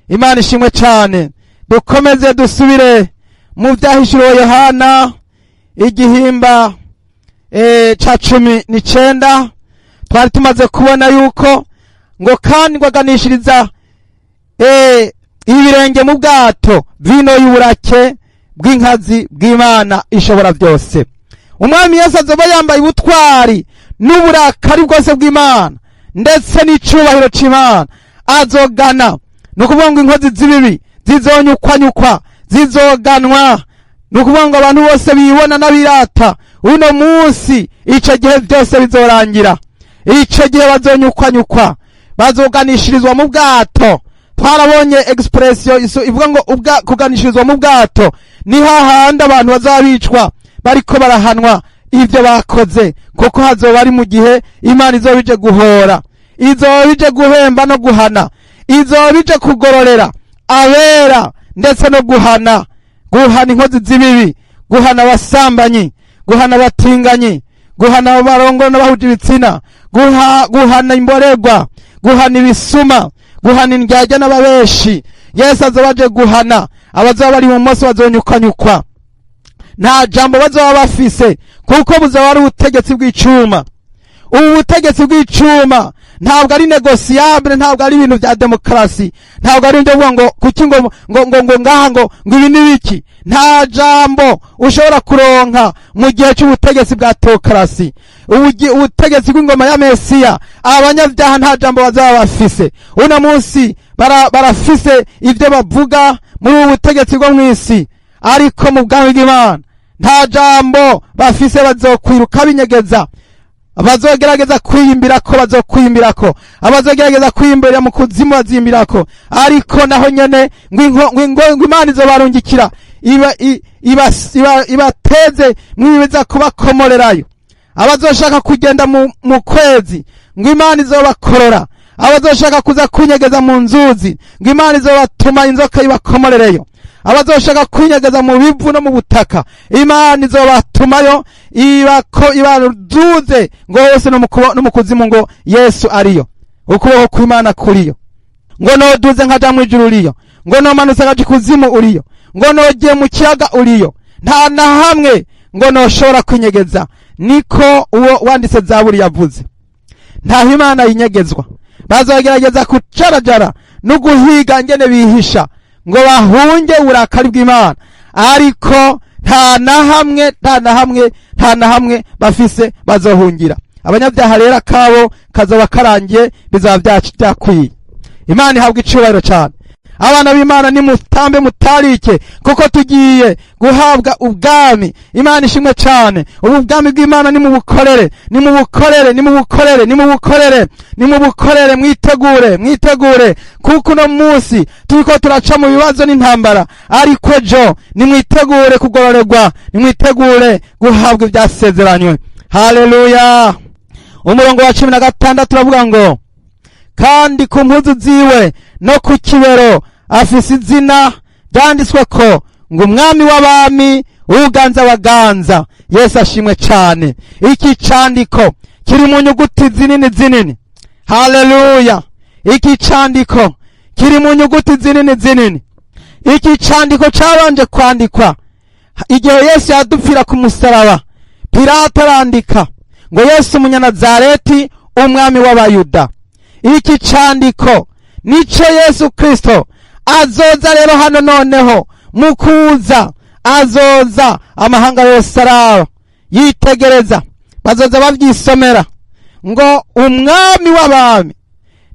Imana ishimwe cyane. Dukomeze dusubire mu vyahishuriwe Yohana igihimba ca 19. Twari tumaze kubona yuko ngo kandi ngwaganishiriza ibirenge mu bwato vino y'uburake bw'inkazi bw'Imana ishobora byose. Umwami Yesu azoba yambaye ubutwari n'uburakari bwose bw'Imana ndetse n'icubahiro c'Imana. Azogana, no kuvuga ngo inkozi z'ibibi zizonyukwanyukwa, zizoganwa nukuvuga ngo abantu bose bibona n'abirata uno munsi ico gihe byose bizorangira. Ico gihe bazonyukwanyukwa, bazoganishirizwa mu bwato. Twarabonye expression ivuga ngo kuganishirizwa mu bwato ni hahandi abantu bazabicwa bariko barahanwa ivyo bakoze, kuko hazoba ari mu gihe Imana izobije guhora, izobije guhemba no guhana, izobije kugororera abera ndetse no guhana inkozi z'ibibi, guhana abasambanyi, guhana abatinganyi, guhana abarongora n'abahuje ibitsina, guhana imborerwa, guhana ibisuma, guhana indyarya n'ababeshi. Yesu azobaje guhana abazoba bari mu moso, bazonyukanyukwa, nta jambo bazoba bafise, kuko buzoba ari ubutegetsi bw'icuma. Ubu butegetsi bw'icuma ntabwo ari negociable, ntabwo ari ibintu vya demokrasi, ntabwo ari ndovuga ngo kuki ngo ngaha ngo ibi nibiki. Nta jambo ushobora kuronka mu gihe cy'ubutegetsi bwa teokrasi, ubutegetsi bw'ingoma ya Mesiya. Abanyavyaha nta jambo bazaba bafise. Uno munsi barafise ivyo bavuga muri ubu butegetsi bwo mw'isi, ariko mu bwami bw'Imana nta jambo bafise. Bazokwiruka binyegeza, abazogerageza kwiyimbirako bazokwiyimbirako, abazogerageza kwiyimbira mu kuzimu baziyimbirako, ariko naho nyene ngo Imana izobarungikira ibateze mwibiza kubakomorerayo. Abazoshaka kugenda mu kwezi ngo Imana izobakorora, abazoshaka kuza kunyegeza mu nzuzi ngo Imana izobatuma inzoka ibakomorereyo, abazoshaka kwinyegeza mu bivu no mu butaka Imana izobatumayo ibaduze ngo hose no mu kuzimu ngo Yesu ariyo, ukuboko kw'Imana kuriyo, ngo noduze nkaja mu ijuru uriyo, ngo nomanutse nkaja kuzimu uriyo, ngo nogiye mu kiyaga uriyo, nta na hamwe ngo noshobora kwinyegeza. Niko uwo wanditse Zaburi yavuze. Ntaho Imana yinyegezwa. Bazogerageza kucarajara no guhiga ngene bihisha ngo bahunge uburakari bw'Imana, ariko nta na hamwe bafise bazohungira. Abanyabyaha rero akabo kazoba karangiye, bizaba byakwiye. Imana ihabwa icubahiro cyane. Abana b'Imana ni mutambe mutarike, kuko tugiye guhabwa ubwami. Imana ishimwe cyane. Ubu bwami bw'Imana ni mu bukorere, ni mu bukorere, ni mu bukorere, ni mu bukorere, ni mu bukorere. Mwitegure kuko no munsi turiko turaca mu bibazo n'intambara, ariko ejo ni mwitegure kugororerwa, ni mwitegure guhabwa ibyasezeranywe. Haleluya. Umurongo wa 16 turavuga ngo, kandi ku mpuzu ziwe no ku kibero afise izina ryanditswe ko ngo umwami w'abami uganza abaganza. Yesu ashimwe cyane. Iki candiko kiri mu nyuguti zinini. Haleluya. Iki candiko kiri mu nyuguti zinini. Iki candiko cabanje kwandikwa igihe Yesu yadupfira ku musaraba. Pilato arandika ngo Yesu Umunyanazareti, umwami w'Abayuda. Iki candiko nico Yesu Kristo azoza rero hano noneho mu kuza, azoza amahanga yose araba yitegereza, bazoza bavyisomera ngo umwami w'abami.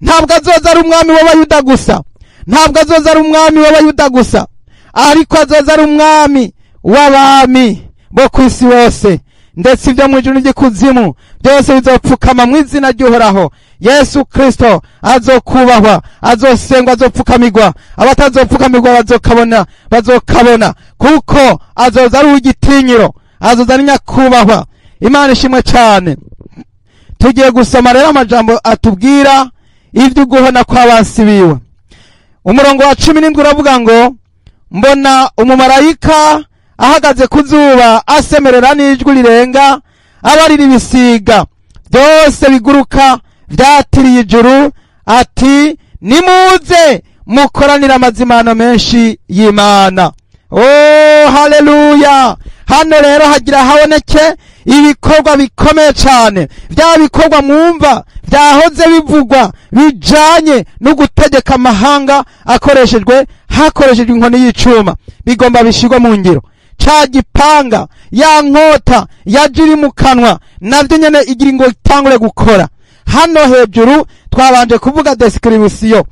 Ntabwo azoza ari umwami w'Abayuda gusa, ntabwo azoza ari umwami w'Abayuda gusa, ariko azoza ari umwami w'abami bo kwisi bose, ndetse ibyo mu ijuru n'ikuzimu byose bizopfukama mu izina ry'Uhoraho. Yesu Kristo azokubahwa, azosengwa, azopfukamirwa. Abatazopfukamirwa bazokabona, kuko azoza ari uw'igitinyiro, azoza ari nyakubahwa. Imana ishimwe cyane. Tugiye gusoma rero amajambo atubwira ivyo guhona kw'abansi biwe. Umurongo wa 17 uravuga ngo, mbona umumarayika ahagaze ku zuba asemerera n'ijwi rirenga, abarira ibisiga byose biguruka vyatiriye ijuru, ati nimuze mukoranira amazimano menshi y'Imana. Oh, haleluya. Hano rero hagira haboneke ibikorwa bikomeye cyane, bya bikorwa mwumva byahoze bivugwa bijanye no gutegeka amahanga hakoreshejwe inkoni y'icuma, bigomba bishigwa mu ngiro. Ca gipanga, ya nkota yajiri mu kanwa, navyo nyene igira ngo itangure gukora. Hano hejuru twabanje kuvuga description,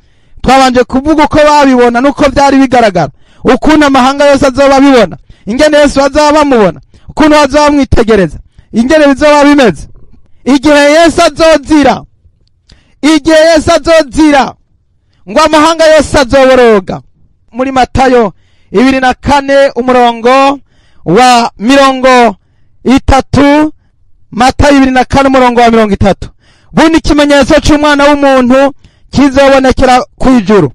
twabanje kuvuga uko babibona nuko byari bigaragara, ukuntu amahanga yose azoba bibona ingene Yesu bazaba bamubona, ukuntu bazaba bamwitegereza, ingene bizoba bimeze igihe Yesu azozira ngo amahanga yose azoboroga. Muri Matayo 24 umurongo wa 30, Matayo 24 umurongo wa 30, bundi ikimenyetso cy'umwana w'umuntu kizobonekera kwijuru,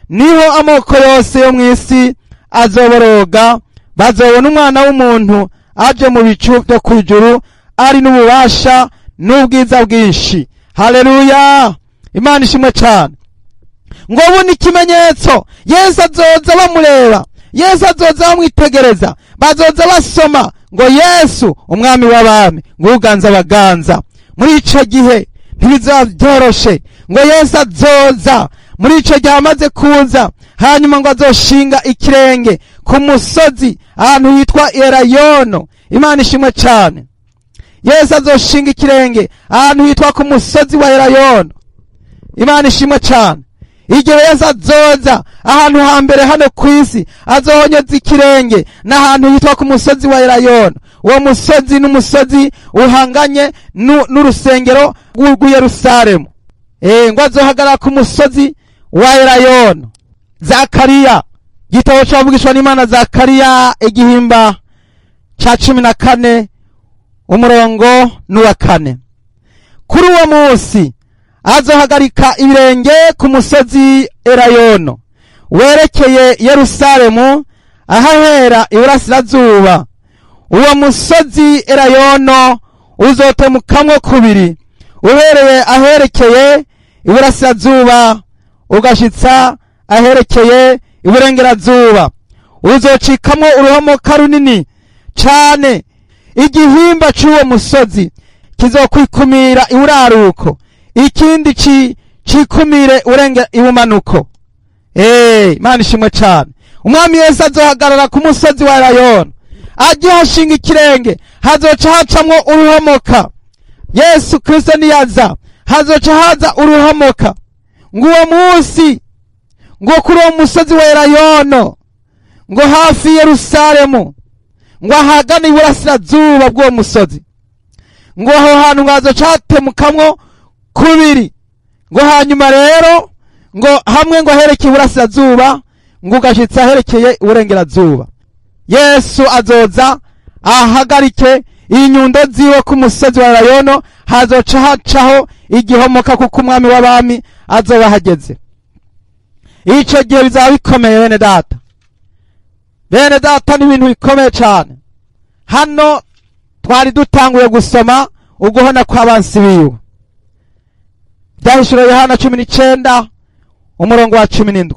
niho amoko yose yo mw'isi azoboroga, bazobona umwana w'umuntu aje mu bicu byo kwijuru ari n'ububasha n'ubwiza bwinshi. Haleluya, Imana ishimwe cyane. Ngo bundi ikimenyetso, Yesu azoza bamureba, Yesu azoza bamwitegereza, bazoza basoma ngo Yesu umwami w'abami, ngo uganza abaganza. Muri ico gihe ntibizaba byoroshe, ngo Yesu azoza muri ico gihe amaze kuza, hanyuma ngo azoshinga ikirenge ku musozi ahantu hitwa Elayono. Imana ishimwe cyane. Yesu azoshinga ikirenge ahantu hitwa ku musozi wa Elayono. Imana ishimwe cyane. Igihe Yesu azoza ahantu hambere hano kwisi, azohonyeza ikirenge n'ahantu hitwa ku musozi wa Elayono. Uwo musozi n'umusozi uhanganye n'urusengero rw'u Yerusalemu. Ngo azohagarara ku musozi wa Elayono. Zakariya, gitabo cyavugishwa n'Imana, Zakariya igihimba ca 14 umurongo n'uwa 4. Kuri uwo munsi azohagarika ibirenge ku musozi Elayono werekeye Yerusalemu, ahahera iburasirazuba. Uwo musozi Elayono uzotemukamwo kubiri, uhereye aherekeye iburasirazuba ugashitsa aherekeye iburengerazuba. Uzocikamwo uruhomoka runini cane. Igihimba c'uwo musozi kizokwikumira iburaruko, ikindi cikumire urenge ibumanuko. Imana ishimwe cyane. Umwami Yesu azohagarara ku musozi wa Elayono, agihashinga ikirenge, hazoca hacamwo uruhomoka. Yesu Kristo niyaza, hazoca haza uruhomoka. Ngo uwo munsi, ngo kuri uwo musozi wa Elayono, ngo hafi Yerusalemu, ngo ahagana iburasirazuba bw'uwo musozi, ngo aho hantu hazoca hatemukamwo kubiri. Ngo hanyuma rero, ngo hamwe ngo aherekeye iburasirazuba, ngo ugashitsa aherekeye iburengerazuba. Yesu azoza ahagarike inyundo ziwe ku musozi wa Elayono, hazoca hacaho igihomoka kuko umwami w'abami azoba hageze. Ico gihe bizaba bikomeye bene data. Bene data, ni ibintu bikomeye cyane. Hano twari dutanguye gusoma uguhona kw'abansi biwe. Byahishuriwe Yohana 19 umurongo wa 17.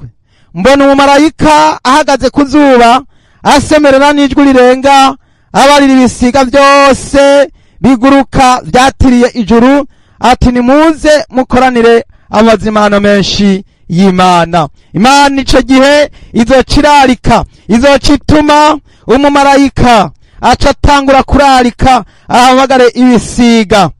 Mbona umumarayika ahagaze ku zuba, asemerera n'ijwi rirenga, abarira ibisiga byose biguruka byatiriye ijuru, ati nimuze mukoranire amazimano menshi y'Imana. Imana ico gihe izocirarika, izocituma umumarayika aca atangura kurarika, ahamagare ibisiga.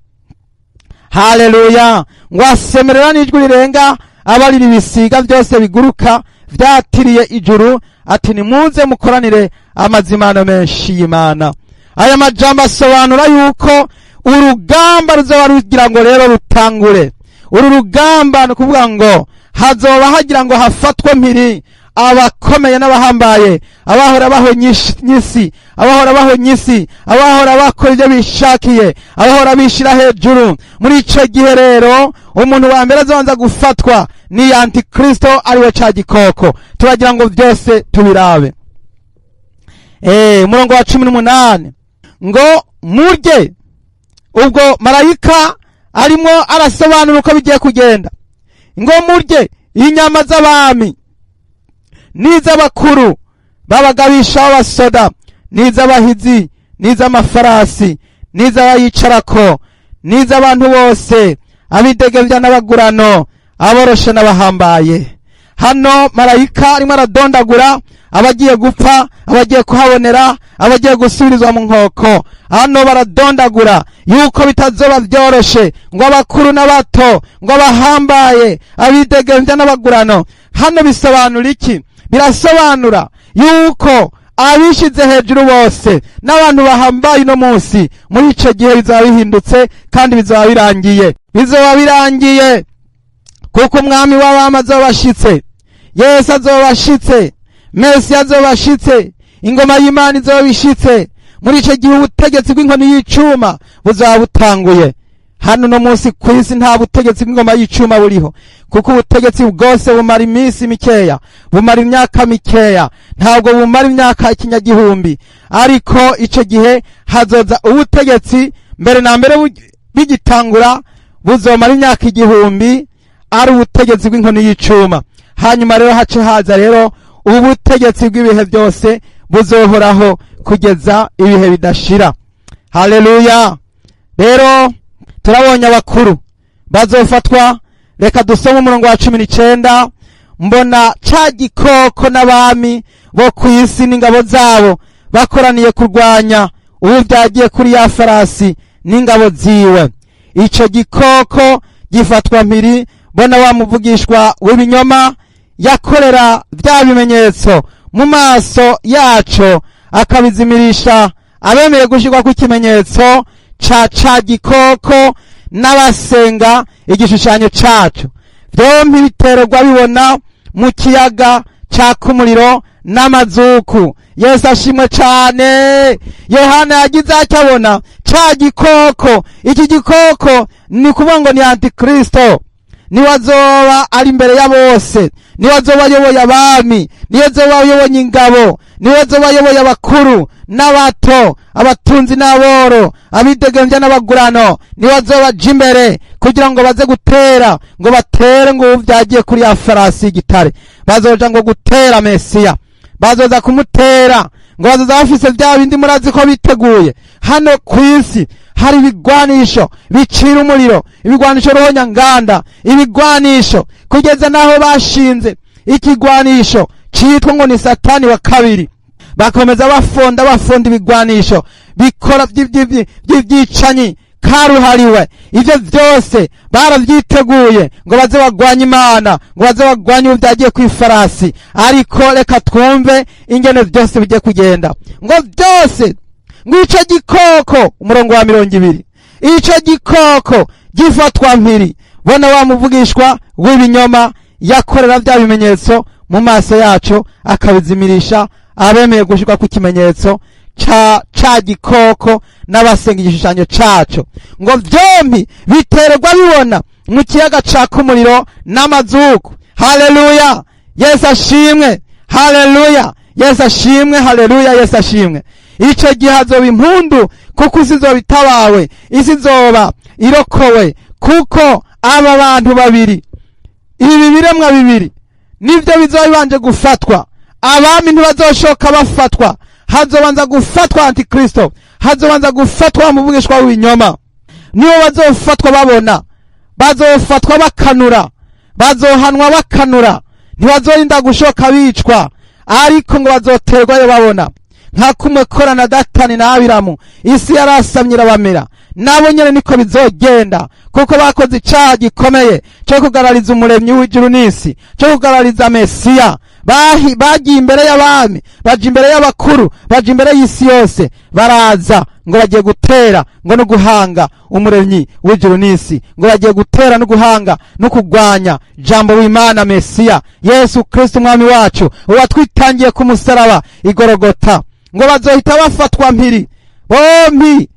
Haleluya. Ngo asemerera n'ijwi rirenga, abarira ibisiga byose biguruka vyatiriye ijuru, ati nimuze mukoranire amazimano menshi y'Imana. Aya majambo asobanura yuko urugamba ruzoba rugira ngo rero rutangure. Uru rugamba ni kuvuga ngo hazoba hagira ngo hafatwe mpiri abakomeye n'abahambaye, abahora bahonyisi, abahora bahonyisi, abahora bakora ibyo bishakiye, abahora bishira hejuru. Muri ico gihe rero umuntu wa mbere azobanza gufatwa ni Antikristo, ariwe ca gikoko. Turagira ngo byose tubirabe. Umurongo wa 18, ngo murye. Ubwo marayika arimo arasobanura uko bigiye kugenda. Ngo murye inyama z'abami, n'iz'abakuru babagabisha b'abasoda, n'iz'abahizi, n'iz'amafarasi, n'iz'abayicarako, n'iz'abantu bose, abidegevya n'abagurano, aboroshe n'abahambaye. Hano marayika arimo aradondagura abagiye gupfa, abagiye kuhabonera, abagiye gusubirizwa mu nkoko. Hano baradondagura yuko bitazoba byoroshe, ngo abakuru n'abato, ngo abahambaye, abidegevya n'abagurano. Hano bisobanura iki? Birasobanura yuko abishize hejuru bose n'abantu bahambaye no munsi. Muri ico gihe bizaba bihindutse kandi bizaba birangiye kuko umwami w'abami azobashitse, Yesu azobashitse, Mesiya azobashitse, ingoma y'Imana izobishitse. Muri ico gihe ubutegetsi bw'inkoni y'icuma buzaba butanguye. Hano no munsi kw'isi nta butegetsi bw'ingoma y'icuma buriho, kuko ubutegetsi bwose bumara iminsi mikeya, bumara imyaka mikeya, ntabwo bumara imyaka ikinyagihumbi. Ariko ico gihe hazoza ubutegetsi mbere na mbere bigitangura buzomara imyaka igihumbi, ari ubutegetsi bw'inkoni y'icuma. Hanyuma rero hace haza rero ubutegetsi bw'ibihe byose buzohoraho kugeza ibihe bidashira. Haleluya. Rero turabonye abakuru bazofatwa. Reka dusome umurongo wa 19. Mbona ca gikoko n'abami bo kw'isi n'ingabo zabo bakoraniye kurwanya ubu byagiye kuri ya farasi n'ingabo ziwe. Ico gikoko gifatwa mpiri, bona wa muvugishwa w'ibinyoma yakorera bya bimenyetso mu maso yaco, akabizimirisha abemeye gushirwa ku kimenyetso ca gikoko n'abasenga igishushanyo caco. Vyompi biterwa bibona mu kiyaga caka umuriro n'amazuku. Yesu ashimwe cane. Yohana yagize acyabona ca gikoko. Iki gikoko ni kuvuga ngo ni Antikristo, niwe azoba ari imbere ya bose, niwe azoba ayoboye abami, niwe azoba ayoboye ingabo, niwe azoba ayoboye abakuru n'abato, abatunzi n'aboro, abidegemvya n'abagurano. Niwe azoba aja imbere kugira ngo baze gutera, ngo batere ngo ubu vyagiye kuri ya farasi y'igitare. Bazoja ngo gutera Mesiya, bazoza kumutera, ngo bazoza bafise vya bindi murazi ko biteguye. Hano kw'isi hari ibigwanisho bicira umuriro, ibigwanisho ruhonyanganda, ibigwanisho kugeza naho bashinze ikigwanisho citwa ngo ni Satani wa kabiri. Bakomeza bafonda ibigwanisho bikora by'ivyicanyi karuhariwe. Ivyo vyose baravyiteguye ngo baze bagwanya Imana, ngo baze bagwanya ubu vyagiye kw'ifarasi. Ariko reka twumve ingene vyose bigiye kugenda. Ngo vyose ngo ico gikoko, umurongo wa 20, ico gikoko gifatwa mpiri, bona wa muvugishwa w'ibinyoma yakorera bya bimenyetso mu maso yaco, akabizimirisha abemeye gushirwa ku kimenyetso ca gikoko n'abasenga igishushanyo caco. Ngo vyompi biterwa bibona mu kiyaga caka umuriro n'amazuku. Haleluya. Yesu ashimwe. Haleluya. Yesu ashimwe. Haleluya. Yesu ashimwe. Ico gihe hazoba impundu, kuko isi izoba itabawe, isi izoba irokowe, kuko aba bantu babiri, ibi biremwa bibiri nivyo bizoba bibanje gufatwa. Abami ntibazoshoka bafatwa, hazobanza gufatwa Antikristo, hazobanza gufatwa muvugishwa w'ibinyoma. Nibo bazofatwa babona, bazofatwa bakanura, bazohanwa bakanura, ntibazorinda gushoka bicwa, ariko ngo bazoterwayo babona. Nka kumwe Kora na Datani na Abiramu isi yarasamyira bamera, nabo nyene niko bizogenda, kuko bakoze icaha gikomeye cyo kugarariza umuremyi w'ijuru n'isi, cyo kugarariza Mesiya. Bagiye imbere y'abami, baje imbere y'abakuru, baje imbere y'isi yose, baraza ngo bagiye gutera ngo no guhanga umuremyi w'ijuru n'isi, ngo bagiye gutera no guhanga no kugwanya jambo w'Imana Mesiya Yesu Kristo umwami wacu, uwatwitangiye ku musaraba igorogota. Ngo bazohita bafatwa mpiri bompi,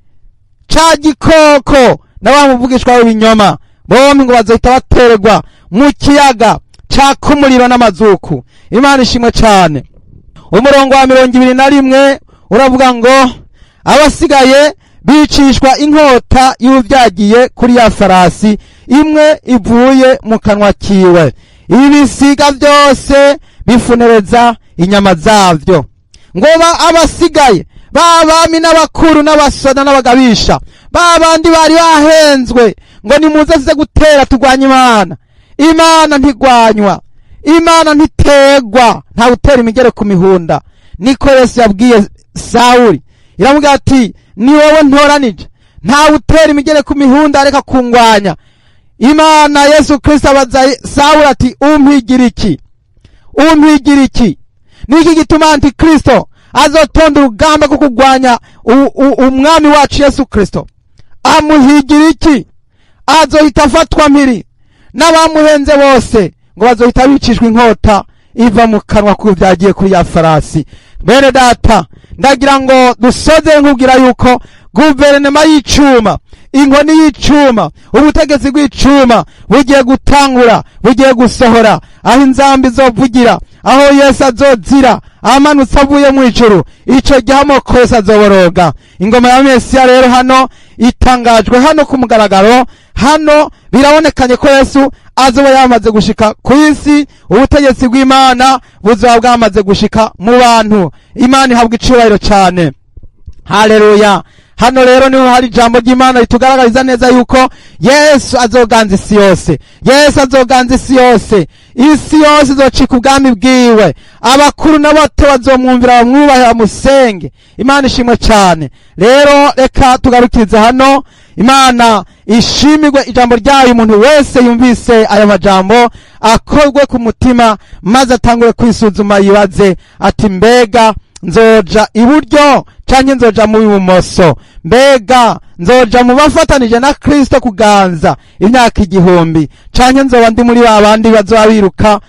ca gikoko na wa muvugishwa w'ibinyoma, bompi ngo bazohita baterwa mu kiyaga caka umuriro n'amazuku. Imana ishimwe cane. Umurongo wa 21 uravuga ngo abasigaye bicishwa inkota y'ubyagiye kuri ya farasi imwe ivuye mu kanwa kiwe, ibisiga byose bifunereza inyama zavyo. Ngo abasigaye babami n'abakuru n'abasoda n'abagabisha, babandi bari bahenzwe ngo nimuze zize gutera tugwanya Imana. Imana ntigwanywa, Imana ntitegwa, nta gutera imigere ku mihunda. Niko Yesu yabwiye Sawuli, iramubwira ati ni wowe ntoranije, nta gutera imigere ku mihunda, areka kungwanya. Imana Yesu Kristo abaza Sawuli ati umpigira iki? Umpigira iki? Niki gituma Antikristo azotonda urugamba rwo kurwanya umwami wacu Yesu Kristo, amuhigira iki? Azohita afatwa mpiri n'abamuhenze bose ngo bazohita bicishwa inkota iva mu kanwa ku byagiye kuri ya farasi. Bene data, ndagira ngo dusoze nkubwira yuko guverinoma y'icuma, inkoni y'icuma, ubutegetsi bw'icuma bugiye gutangura, bugiye gusohora, aho inzambi zovugira, aho Yesu azozira amanutse avuye mu ijuru, ico gihamoko Yesu azoboroga. Ingoma ya Mesiya rero hano itangajwe hano ku mugaragaro, hano birabonekanye ko Yesu azoba yamaze gushika ku isi, ubutegetsi bw'Imana buzoba bwamaze gushika mu bantu. Imana ihabwa icubahiro cyane. Haleluya. Hano rero niho hari ijambo ry'Imana ritugaragariza neza yuko Yesu azoganza isi yose. Yesu azoganza isi yose. Isi yose izocika ubwami bwiwe. Abakuru n'abato bazomwumvira, bamwubahe, bamusenge. Imana ishimwe cyane. Rero reka tugarukirize hano. Imana ishimirwe, ijambo ryayo umuntu wese yumvise aya majambo akorwe ku mutima, maze atangure kwisuzuma, yibaze ati mbega nzoja iburyo canke nzoja mu ibumoso? Mbega nzoja mu bafatanije na Kristo kuganza imyaka 1000, canke nzoba ndi muri babandi bazoba biruka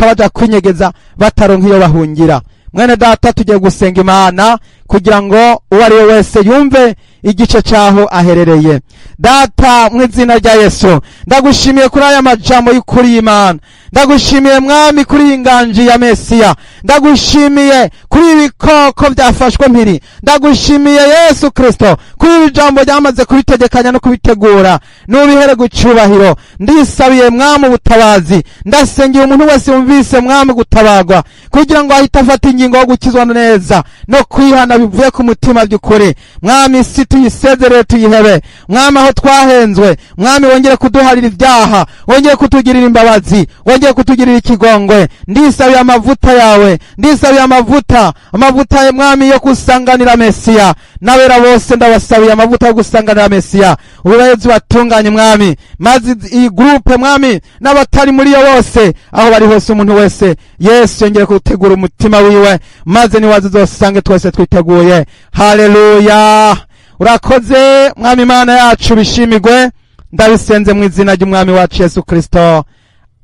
baja kwinyegeza bataronka iyo bahungira? Mwene data, tugiye gusenga Imana kugira ngo uwo ari we wese yumve igice cyaho aherereye. Data, mu izina rya Yesu, ndagushimiye kuri aya majambo y'ukuri y'Imana. Ndagushimiye Mwami kuri inganji ya Mesiya. Ndagushimiye kuri ibikoko byafashwe mpiri. Ndagushimiye Yesu Kristo kuri ijambo ryamaze kubitegekanya no kubitegura. Nubihere gucubahiro. Ndisabiye Mwami ubutabazi. Ndasengera umuntu wese yumvise Mwami gutabagwa, kugira ngo ahita afata ingingo yo gukizwa neza no kwihana bivuye ku mutima by'ukuri. Mwami, si tuyisezerere tuyihebe. Mwami, aho twahenzwe, Mwami wongere kuduharira ibyaha, wongere kutugirira imbabazi, wongere kutugirira ikigongwe. Ndisabiye amavuta yawe, ndisabiye amavuta ya Mwami yo kusanganira Mesiya. Nabera bose ndabasabiye amavuta yo gusanganira Mesiya. Uburezi batunganye Mwami, maze iyi groupe Mwami n'abatari muri yo bose, aho bari hose umuntu wese Yesu yongere gutegura umutima wiwe, maze niwaze zosange twese twiteguye. Haleluya. Urakoze Mwami Imana yacu, bishimirwe. Ndabisenze mu izina ry'Umwami wacu Yesu Kristo.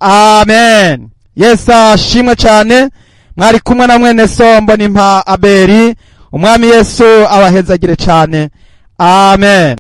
Amen. Yesu ashimwe cyane. Mwari kumwe na mwene so Mbonimpa Abeli. Umwami Yesu abahezagire cyane. Amen.